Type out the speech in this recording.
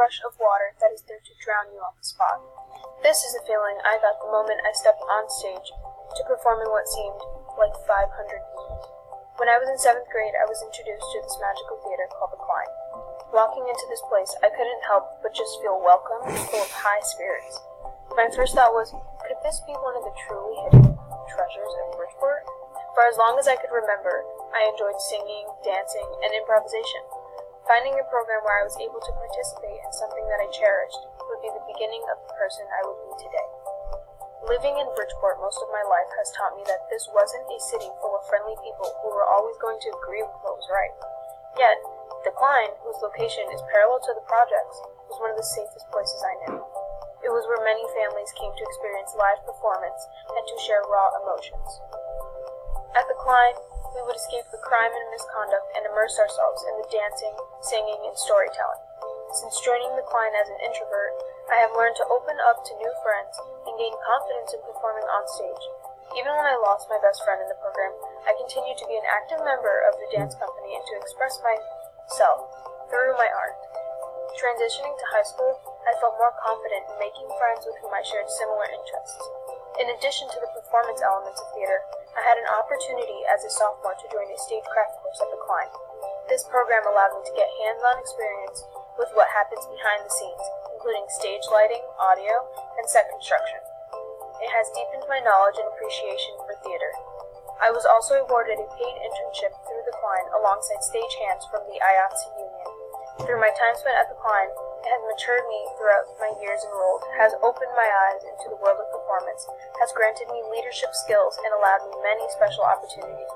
rush of water that is there to drown you on the spot. This is a feeling I got the moment I stepped on stage to perform in what seemed like 500 people. When I was in 7th grade, I was introduced to this magical theater called The Klein. Walking into this place, I couldn't help but just feel welcome and full of high spirits. My first thought was, could this be one of the truly hidden treasures of Bridgeport? For as long as I could remember, I enjoyed singing, dancing, and improvisation. Finding a program where I was able to participate in something that I cherished would be the beginning of the person I would be today. Living in Bridgeport most of my life has taught me that this wasn't a city full of friendly people who were always going to agree with what was right. Yet, The Klein, whose location is parallel to the projects, was one of the safest places I knew. It was where many families came to experience live performance and to share raw emotions. At The Klein, we would escape the crime and misconduct and immerse ourselves in the dancing, singing, and storytelling. Since joining The Klein as an introvert, I have learned to open up to new friends and gain confidence in performing on stage. Even when I lost my best friend in the program, I continued to be an active member of the dance company and to express myself through my art. Transitioning to high school, I felt more confident in making friends with whom I shared similar interests. In addition to the performance elements of theater, I had an opportunity as a sophomore to join a stagecraft course at The Klein. This program allowed me to get hands-on experience with what happens behind the scenes, including stage lighting, audio, and set construction. It has deepened my knowledge and appreciation for theater. I was also awarded a paid internship through The Klein alongside stagehands from the IATSE Union. Through my time spent at The Klein, it has matured me throughout my years enrolled, has opened my eyes into the world of performance, has granted me leadership skills, and allowed me many special opportunities